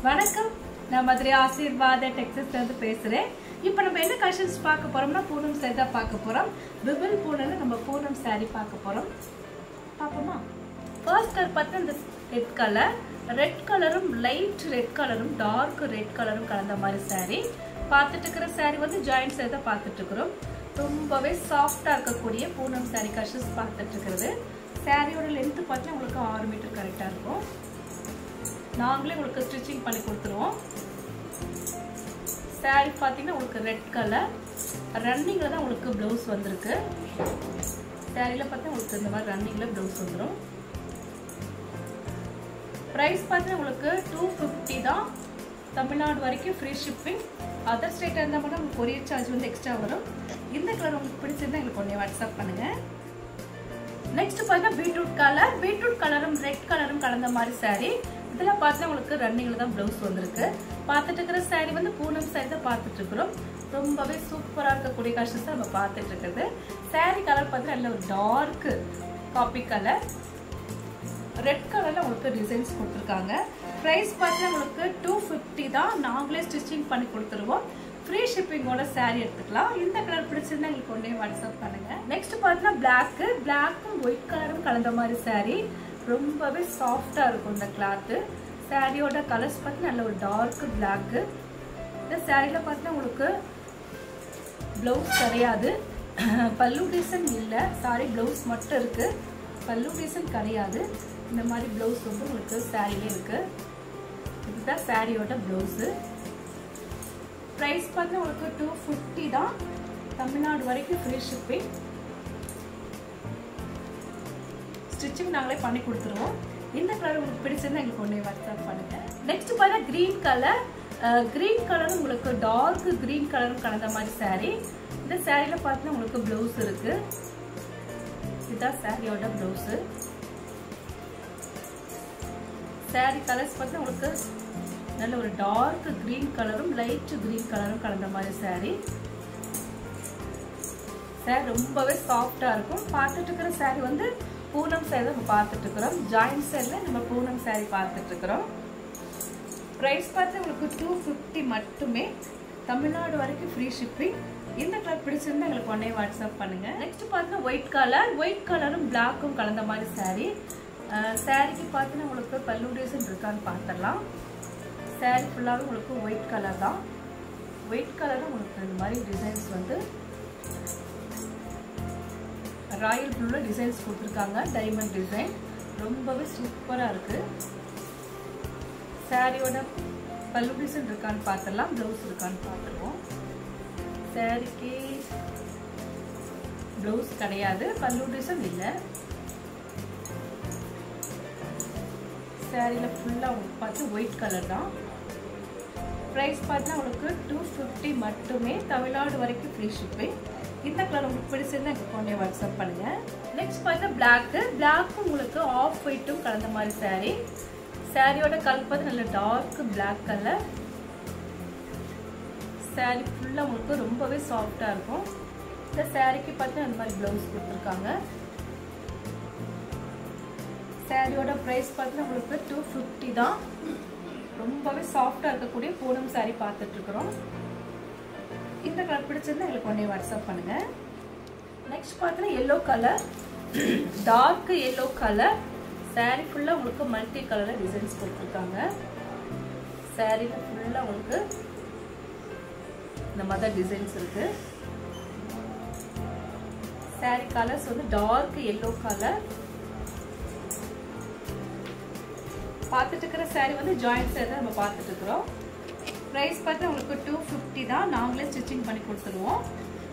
வணக்கம், நான் மதுரை ஆசீர்வாத டெக்ஸ்டைல்ஸ்ல இருந்து பேசுறேன். இப்போ நம்ம என்ன கலெக்ஷன்ஸ் பார்க்க போறோம்னா பூனம் saree தான் பார்க்க போறோம். விபிள் பூனம்ல நம்ம பூனம் saree பார்க்க போறோம். பாப்போமா? ஃபர்ஸ்ட் கலர் பார்த்தா இந்த ரெட் கலர், ரெட் கலரும் லைட் ரெட் கலரும் டார்க் ரெட் கலரும் கலந்த மாதிரி saree. பார்த்துட்டு இருக்கிற saree வந்து ஜாயிண்ட் saree தான் பார்த்துட்டு இருக்கிறோம். ரொம்பவே சாஃப்டா இருக்கக்கூடிய பூனம் saree கலெக்ஷன்ஸ் பார்த்துட்டு இருக்கிறது. சாரியோட லென்த் பார்த்தா உங்களுக்கு 6 மீட்டர் கரெக்டா இருக்கும். நாங்களே உங்களுக்கு ஸ்டிச்சிங் பண்ணி கொடுத்துருவோம். சாரி பார்த்தீங்கன்னா உங்களுக்கு ரெட் கலர் ரன்னிங்ல தான் உங்களுக்கு ப்ளவுஸ் வந்திருக்கு. சாரியில பார்த்தா உங்களுக்கு இந்த மாதிரி ரன்னிங்ல ப்ளவுஸ் வந்துடும். ப்ரைஸ் பார்த்தீங்கன்னா உங்களுக்கு 250 தான். தமிழ்நாடு வரைக்கும் ஃப்ரீ ஷிப்பிங். அதர் ஸ்டேட்டாக இருந்தால் மட்டும் உங்களுக்கு கொரியர் சார்ஜ் வந்து எக்ஸ்ட்ரா வரும். இந்த கலர் உங்களுக்கு பிடிச்சிருந்தா எங்களுக்கு ஒன்றே வாட்ஸ்அப் பண்ணுங்க. நெக்ஸ்ட் பார்த்தீங்கன்னா பீட்ரூட் கலரும் ரெட் கலரும் கலந்த மாதிரி சாரி. இதெல்லாம் பார்த்தா உங்களுக்கு ரன்னிங்ல தான் ப்ளவுஸ் வந்திருக்கு. பார்த்துட்டு இருக்கிற சாரி வந்து பூனம் சாரி தான் பார்த்துட்டு இருக்கிறோம். ரொம்பவே சூப்பராக இருக்கக்கூடிய கலெக்ஷன்ஸ் தான் நம்ம பார்த்துட்டு இருக்கிறது. சாரி கலர் பார்த்தீங்கன்னா நல்ல ஒரு டார்க் காப்பி கலர், ரெட் கலர்ல உங்களுக்கு டிசைன்ஸ் கொடுத்துருக்காங்க. ப்ரைஸ் பார்த்தீங்கன்னா உங்களுக்கு 250 தான். நாங்களே ஸ்டிச்சிங் பண்ணி கொடுத்துருவோம். ஃப்ரீ ஷிப்பிங்கோட சாரி எடுத்துக்கலாம். இந்த கலர் பிடிச்சிருந்தா எங்களுக்கு ஒன்றே வாட்ஸ்அப் பண்ணுங்க. நெக்ஸ்ட் பார்த்தீங்கன்னா பிளாக்கும் ஒயிட் கலரும் கலந்த மாதிரி சாரி. ரொம்பவே சாஃப்டா இருக்கும் இந்த கிளாத். சாரியோட கலர்ஸ் பார்த்தீங்கன்னா நல்ல ஒரு டார்க் பிளாக். இந்த சாரியில பார்த்தீங்கன்னா உங்களுக்கு பிளவுஸ் கிடையாது, பல்லு டிசைன் இல்லை. சாரி பிளவுஸ் மட்டும் இருக்கு, பல்லு டிசைன் கிடையாது. இந்த மாதிரி பிளவுஸ் வந்து உங்களுக்கு சாரியில இருக்கு. இதுதான் சாரியோட பிளவுஸ். பிரைஸ் பார்த்தீங்கன்னா உங்களுக்கு 250 தான். தமிழ்நாடு வரைக்கும் ஃப்ரீ ஷிப்பிங். ஸ்டிச்சிங் நாங்களே பண்ணி கொடுத்துருவோம். இந்த கலர் உங்களுக்கு பிடிச்சிருந்தா எங்களுக்கு ஒன்றே வாட்ஸ்அப் பண்ணுங்க. நெக்ஸ்ட் பார்த்தா கிரீன் கலர். கிரீன் கலரும் உங்களுக்கு டார்க் கிரீன் கலரும் கலந்த மாதிரி சாரி. இந்த சாரியில பார்த்தீங்கன்னா உங்களுக்கு பிளவுஸ் இருக்கு. இதுதான் சாரியோட பிளவுஸ். சாரி கலர்ஸ் பார்த்தா உங்களுக்கு நல்ல ஒரு டார்க் கிரீன் கலரும் லைட் கிரீன் கலரும் கலந்த மாதிரி சாரி. சாரி ரொம்பவே சாஃப்டா இருக்கும். பார்த்துட்டு இருக்கிற சாரி வந்து பூனம் சாரி நம்ம பார்த்துட்டு இருக்கிறோம். ஜாயிண்ட் சாரில நம்ம பூனம் சாரி பார்த்துட்டு இருக்கிறோம். பிரைஸ் பார்த்து உங்களுக்கு 250 மட்டுமே. தமிழ்நாடு வரைக்கும் ஃப்ரீ ஷிப்பிங். இந்த கலர் பிடிச்சிருந்தா எங்களுக்கு ஒன்னே வாட்ஸ்அப் பண்ணுங்க. நெக்ஸ்ட் பார்த்தீங்கன்னா ஒயிட் கலரும் பிளாக்கும் கலந்த மாதிரி சாரி. சாரிக்கு பார்த்தீங்கன்னா உங்களுக்கு பல்லு டிசைன் இருக்கான்னு பார்த்துடலாம். சாரி ஃபுல்லாகவே உங்களுக்கு ஒயிட் கலர் தான். ஒயிட் கலரும் உங்களுக்கு இந்த மாதிரி டிசைன்ஸ் வந்து ராயல் ப்ளூல டிசைன்ஸ் கொடுத்துருக்காங்க. டைமண்ட் டிசைன் ரொம்பவே சூப்பராக இருக்கு. சாரியோட பல்லு டிசைன் இருக்கான்னு பார்த்துடலாம், பிளவுஸ் இருக்கான்னு பார்த்துருவோம். சாரிக்கு பிளவுஸ் கிடையாது, பல்லு டிசைன் இல்லை. சாரியில ஃபுல்லாக உங்களுக்கு பார்த்து ஒயிட் கலர் தான். ப்ரைஸ் பார்த்தீங்கன்னா உங்களுக்கு 250 மட்டுமே. தமிழ்நாடு வரைக்கும் ஃப்ரீ ஷிப்பிங். இந்த கலர் உங்களுக்கு பிடிச்சிருந்தா எனக்கு ஒன்றே வாட்ஸ்அப் பண்ணுங்க. நெக்ஸ்ட் பார்த்தா பிளாக்கும் உங்களுக்கு ஆஃப் ஒயிட்டும் கலந்த மாதிரி சாரி. சாரியோட கலர் பார்த்து நல்ல டார்க் பிளாக் கலர். சாரி ஃபுல்லாக உங்களுக்கு ரொம்பவே சாஃப்டா இருக்கும். இந்த சாரிக்கு பார்த்து அந்த மாதிரி பிளவுஸ் கொடுத்துருக்காங்க. சாரியோட ப்ரைஸ் பார்த்தீங்கன்னா உங்களுக்கு 250 தான். ரொம்பவே சாஃப்டா இருக்கக்கூடிய பூனம் சாரி பார்த்துட்டு இருக்கிறோம். இந்த கலர் பிடிச்சிருந்தா எங்களுக்கு ஒன்றே வாட்ஸ்அப் பண்ணுங்க. நெக்ஸ்ட் பார்த்தீங்கன்னா yellow colour, dark yellow colour. Sari ஃபுல்லா உங்களுக்கு மல்டி கலர்ல டிசைன்ஸ் கொடுத்துருக்காங்க. சாரில ஃபுல்லா உங்களுக்கு இந்த மாதிரி டிசைன்ஸ் இருக்கு. சாரி கலர்ஸ் வந்து டார்க் எல்லோ கலர். பார்த்துட்டு இருக்கிற சாரி வந்து ஜாயிண்ட் சாரி தான் நம்ம பார்த்துட்டு இருக்கிறோம். ப்ரைஸ் பார்த்தா உங்களுக்கு 250 தான். நாங்களே ஸ்டிச்சிங் பண்ணி கொடுத்துருவோம்.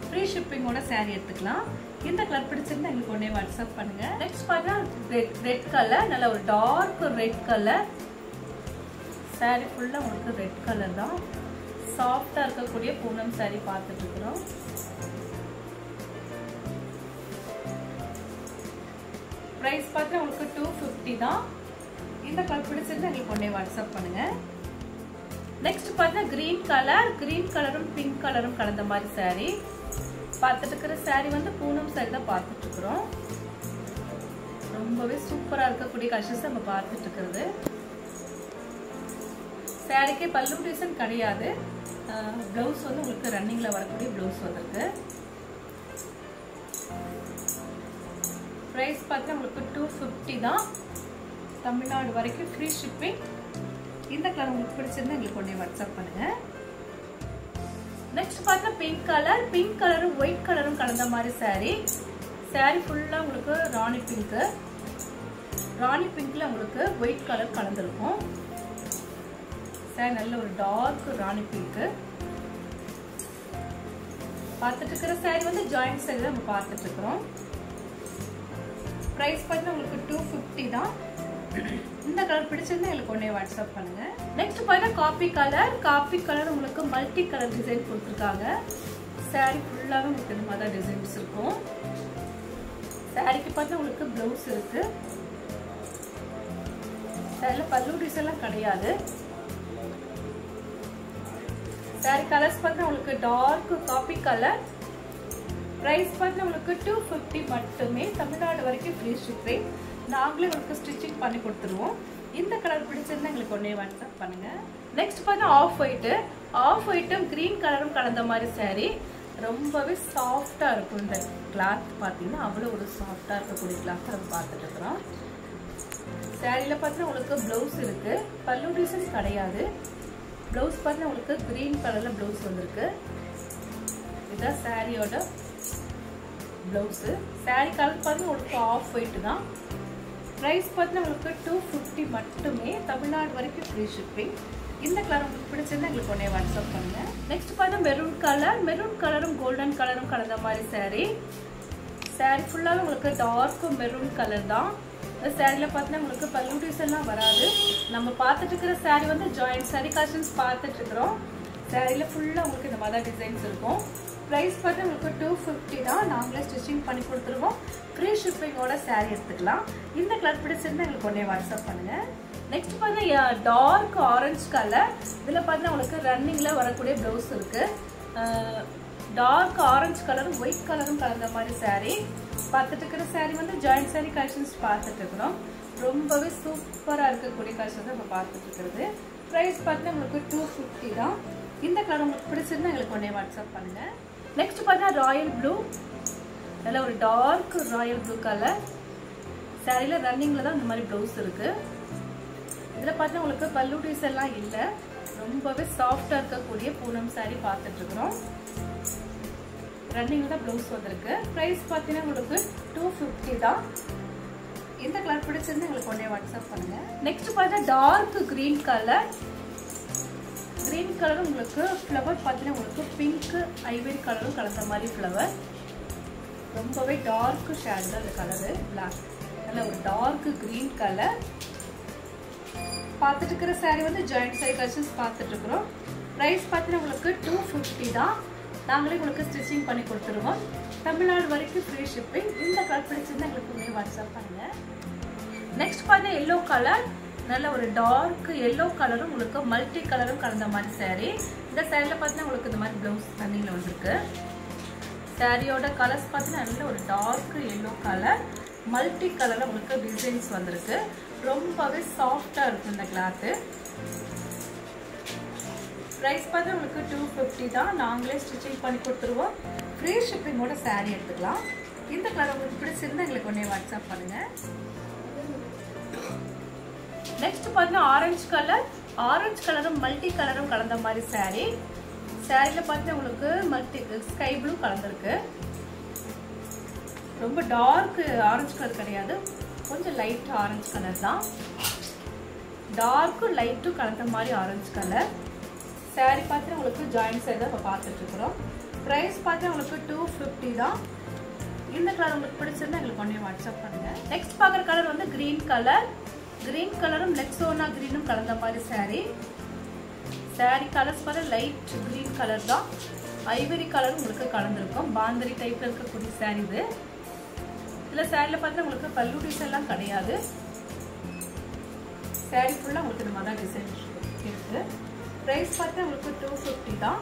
ஃப்ரீ ஷிப்பிங்கோட சாரி எடுத்துக்கலாம். இந்த கலர் பிடிச்சிருந்தா எங்களுக்கு ஒன்றே வாட்ஸ்அப் பண்ணுங்க. நெக்ஸ்ட் பார்த்தா ரெட் கலர், நல்ல ஒரு டார்க் ரெட் கலர். சாரி ஃபுல்லா உங்களுக்கு ரெட் கலர் தான். சாஃப்டா இருக்கக்கூடிய பூனம் சாரி பார்த்துட்டு இருக்கிறோம். ப்ரைஸ் பார்த்தா உங்களுக்கு 250 தான். இந்த கலர் பிடிச்சிருந்தா எங்களுக்கு ஒன்றே வாட்ஸ்அப் பண்ணுங்க. நெக்ஸ்ட் பார்த்தா கிரீன் கலரும் பிங்க் கலரும் கலந்த மாதிரி சாரி. பார்த்துட்டு இருக்கிற சாரி வந்து பூனம் சாரி தான் பார்த்துட்டு இருக்கிறோம். ரொம்பவே சூப்பரா இருக்கக்கூடிய கலெக்ஷன்ஸ் நம்ம பார்த்துட்டு இருக்கிறது. சாரிக்கே பல்லு டிசைன் கிடையாது. ப்ளவுஸ் வந்து உங்களுக்கு ரன்னிங்கில் வரக்கூடிய ப்ளவுஸ் வந்திருக்கு. ப்ரைஸ் பார்த்தா உங்களுக்கு 250 தான். தமிழ்நாடு வரைக்கும் ஃப்ரீ ஷிப்பிங். இந்த கலர் உங்களுக்கு பிடிச்சிருந்தா எங்களுக்கு உடனே வாட்ஸ்அப் பண்ணுங்க. நெக்ஸ்ட் பார்த்தா பிங்க் கலர். பிங்க் கலரும் ஒயிட் கலரும் கலந்த மாதிரி சாரி. சாரி ஃபுல்லா உங்களுக்கு ராணி பிங்க். ராணி பிங்க்ல உங்களுக்கு ஒயிட் கலர் கலந்துருக்கும். சாரி நல்ல ஒரு டார்க் ராணி பிங்க். பார்த்துட்டு இருக்கிற சாரி வந்து ஜாயிண்ட் சாரி தான் நம்ம பார்த்துட்டு இருக்கிறோம். பிரைஸ் பார்த்தா உங்களுக்கு 250 தான். இந்த கலர் பிடிச்சிருந்தா எங்களுக்கு உடனே வாட்ஸ்அப் பண்ணுங்க. நெக்ஸ்ட் பார்த்தா காபி கலர். காபி கலர் உங்களுக்கு மல்டி கலர் டிசைன் கொடுத்துருக்காங்க. சாரி ஃபுல்லாவே உங்களுக்கு இந்த மாதிரி டிசைன்ஸ் இருக்கும். சாரிக்கு பார்த்தா உங்களுக்கு பிளவுஸ் இருக்கு. சாரில பல்லு டிசைன்லாம் கிடையாது. சாரி கலர்ஸ் பார்த்தா உங்களுக்கு டார்க் காபி கலர். பிரைஸ் பார்த்தா உங்களுக்கு 250 மட்டுமே. தமிழ்நாடு வரைக்கும் ஃப்ரீ ஷிப்பிங். நாங்களே உங்களுக்கு ஸ்டிச்சிங் பண்ணி கொடுத்துருவோம். இந்த கலர் பிடிச்சிருந்தா எங்களுக்கு ஒன்னே வாட்ஸ்அப் பண்ணுங்க. நெக்ஸ்ட் பார்த்தா ஆஃப் ஒயிட். ஆஃப் ஒயிட்டும் கிரீன் கலரும் கலந்த மாதிரி சாரி. ரொம்பவே சாஃப்டா இருக்கும். இந்த கிளாத் பார்த்தீங்கன்னா அவ்வளோ ஒரு சாஃப்டா இருக்கக்கூடிய கிளாத் நம்ம பார்த்துட்டு இருக்கிறோம். சாரியில பார்த்தா உங்களுக்கு பிளவுஸ் இருக்கு. பல்லு டிசைன் கிடையாது. பிளவுஸ் பார்த்தா உங்களுக்கு கிரீன் கலர்ல பிளவுஸ் வந்திருக்கு. இதுதான் சாரியோட பிளவுஸ். சாரி கலர் பார்த்தா உங்களுக்கு ஆஃப் ஒயிட் தான். பிரைஸ் பார்த்தா உங்களுக்கு 250 மட்டுமே. தமிழ்நாடு வரைக்கும் ஃப்ரீ ஷிப்பிங். இந்த கலர் உங்களுக்கு பிடிச்சிருந்தா எங்களுக்கு உடனே வாட்ஸ்அப் பண்ணுங்க. நெக்ஸ்ட் பார்த்தா மெரூன் கலர். மெரூன் கலரும் கோல்டன் கலரும் கலந்த மாதிரி சாரி. சாரி ஃபுல்லாவே உங்களுக்கு டார்க் மெரூன் கலர் தான். இந்த சாரியில பார்த்தா உங்களுக்கு பல்லு டிசைன்லாம் வராது. நம்ம பார்த்துட்டு இருக்கிற சாரி வந்து ஜாயிண்ட் சாரி கலெக்ஷன்ஸ் பார்த்துட்டு இருக்கிறோம். சாரியில ஃபுல்லா உங்களுக்கு இந்த மாதிரி டிசைன்ஸ் இருக்கும். பிரைஸ் பார்த்தா உங்களுக்கு 250 தான். நாங்களே ஸ்டிச்சிங் பண்ணி கொடுத்துருவோம். ஃப்ரீ ஷிப்பிங்கோட சாரி எடுத்துக்கலாம். இந்த கலர் பிடிச்சிருந்தா எங்களுக்கு உடனே வாட்ஸ்அப் பண்ணுங்க. நெக்ஸ்ட் பார்த்தா டார்க் ஆரஞ்சு கலர். இதில் பார்த்தா உங்களுக்கு ரன்னிங்கில் வரக்கூடிய ப்ளவுஸ் இருக்கு. டார்க் ஆரஞ்சு கலரும் ஒயிட் கலரும் கலந்த மாதிரி சாரி. பார்த்துட்டு இருக்கிற சாரி வந்து ஜாயிண்ட் சாரி கலெக்ஷன்ஸ் பார்த்துட்டு இருக்கிறோம். ரொம்பவே சூப்பராக இருக்கக்கூடிய கலெக்ஷன் தான் நம்ம பார்த்துட்டு இருக்கிறது. ப்ரைஸ் பார்த்தா உங்களுக்கு 250 தான். இந்த கலர் உங்களுக்கு பிடிச்சிருந்தா எங்களுக்கு உடனே வாட்ஸ்அப் பண்ணுங்க. நெக்ஸ்ட் பார்த்தா ராயல் ப்ளூ. நல்ல ஒரு டார்க் ராயல் ப்ளூ கலர். சாரியில ரன்னிங்ல தான் இந்த மாதிரி ப்ளவுஸ் இருக்கு. இதில் பார்த்தா உங்களுக்கு பல்லு டிசைன் எல்லாம் இல்லை. ரொம்பவே சாஃப்டா இருக்கக்கூடிய பூனம் சாரி பார்த்துட்டு இருக்கிறோம். ரன்னிங்ல தான் ப்ளவுஸ் வந்திருக்கு. பிரைஸ் பார்த்தீங்கன்னா உங்களுக்கு 250 தான். இந்த கலர் பிடிச்சிருந்தா எங்களுக்கு உடனே வாட்ஸ்அப் பண்ணுங்க. நெக்ஸ்ட் பார்த்தா டார்க் கிரீன் கலர். கிரீன் கலரும் உங்களுக்கு ஃப்ளவர் பார்த்தீங்கன்னா உங்களுக்கு பிங்க் ஐவரி கலரும் கலந்த மாதிரி ஃப்ளவர். ரொம்பவே டார்க் ஷேட் தான் இந்த கலரு. பிளாக் நல்ல ஒரு டார்க் கிரீன் கலர். பார்த்துட்டு இருக்கிற சாரி வந்து ஜாயிண்ட் சாரி கலெக்ஷன்ஸ் பார்த்துட்டு இருக்கிறோம். ப்ரைஸ் பார்த்தீங்கன்னா உங்களுக்கு 250 தான். நாங்களே உங்களுக்கு ஸ்டிச்சிங் பண்ணி கொடுத்துருவோம். தமிழ்நாடு வரைக்கும் ஃப்ரீ ஷிப்பிங். இந்த கலர் பிடிச்சிருந்தா எங்களுக்கு வாட்ஸ்அப் பண்ணுங்க. நெக்ஸ்ட் பார்த்தா எல்லோ கலர். நல்ல ஒரு டார்க் எல்லோ கலரும் உங்களுக்கு மல்டி கலரும் கலந்த மாதிரி சாரி. இந்த சாரியில் பார்த்தீங்கன்னா உங்களுக்கு இந்த மாதிரி ப்ளவுஸ் தண்ணியில் வந்திருக்கு. சாரியோட கலர்ஸ் பார்த்தீங்கன்னா நல்ல ஒரு டார்க் எல்லோ கலர் மல்டி கலரில் உங்களுக்கு டிசைன்ஸ் வந்திருக்கு. ரொம்பவே சாஃப்டாக இருக்கும் இந்த கிளாத்து. ப்ரைஸ் பார்த்தா உங்களுக்கு 250 தான். நாங்களே ஸ்டிச்சிங் பண்ணி கொடுத்துருவோம். ஃப்ரீ ஷிப்பிங்கோட சாரி எடுத்துக்கலாம். இந்த கலர் உங்களுக்கு பிடிச்சிருந்தா எங்களுக்கு உடனே வாட்ஸ்அப் பண்ணுங்க. நெக்ஸ்ட் பார்த்தீங்கன்னா ஆரஞ்சு கலர். ஆரஞ்சு கலரும் மல்டி கலரும் கலந்த மாதிரி சாரி. சாரியில பார்த்தீங்கன்னா உங்களுக்கு மல்டி ஸ்கை ப்ளூ கலந்துருக்கு. ரொம்ப டார்க் ஆரஞ்சு கலர் கிடையாது. கொஞ்சம் லைட் ஆரஞ்சு கலர் தான். டார்க்கும் லைட்டும் கலந்த மாதிரி ஆரஞ்சு கலர். சாரி பார்த்தீங்கன்னா உங்களுக்கு ஜாயிண்ட் சாரி தான் இப்போ பார்த்துட்டு இருக்கிறோம். ப்ரைஸ் பார்த்தீங்கன்னா உங்களுக்கு 250 தான். இந்த கலர் உங்களுக்கு பிடிச்சிருந்தா எங்களுக்கு உடனே வாட்ஸ்அப் பண்ணுங்க. நெக்ஸ்ட் பார்க்குற கலர் வந்து கிரீன் கலர். கிரீன் கலரும் லெக்ஸோனா கிரீனும் கலந்த மாதிரி சாரி. சாரி கலர்ஸ் பார்த்தா லைட் கிரீன் கலர் தான். ஐவரி கலரும் உங்களுக்கு கலந்துருக்கும். பாந்தரி டைப்ல இருக்கக்கூடிய சாரி இது. இதில் சாரியில் பார்த்தா உங்களுக்கு பல்லு டிசைன்லாம் கிடையாது. சாரி ஃபுல்லாக உங்களுக்கு இந்த மாதிரி டிசைன் இருக்கு. ப்ரைஸ் பார்த்தா உங்களுக்கு 250 தான்.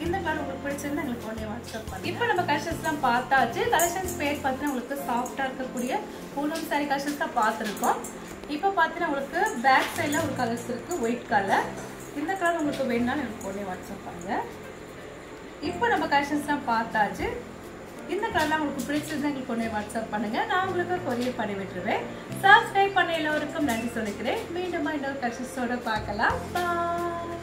இந்த கலர் உங்களுக்கு பிடிச்சிருந்தா எங்களுக்கு உடனே வாட்ஸ்அப் பண்ணுங்க. இப்போ நம்ம கலெக்ஷன்ஸ்லாம் பார்த்தாச்சு. கலெக்ஷன்ஸ் பேர் பார்த்தீங்கன்னா உங்களுக்கு சாஃப்டாக இருக்கக்கூடிய பூனம் சாரி கலெக்ஷன்ஸ் தான் பார்த்துருக்கோம். இப்போ பார்த்தீங்கன்னா உங்களுக்கு பேக் சைடில் ஒரு கலர்ஸ் இருக்குது, ஒயிட் கலர். இந்த கலர் உங்களுக்கு வேணும்னாலும் எனக்கு உடனே வாட்ஸ்அப் பண்ணுங்கள். இப்போ நம்ம கலெக்ஷன்ஸ்லாம் பார்த்தாச்சு. இந்த கலர்லாம் உங்களுக்கு பிடிச்சிருந்தா எங்களுக்கு உடனே வாட்ஸ்அப் பண்ணுங்கள், நான் உங்களுக்கு கொரியர் பண்ணி விட்டுருவேன். சப்ஸ்கிரைப் பண்ண எல்லோருக்கும் நன்றி சொல்லிக்கிறேன். மீண்டும் இன்னொரு கலெக்ஷன்ஸோட பார்க்கலாம். பாய்.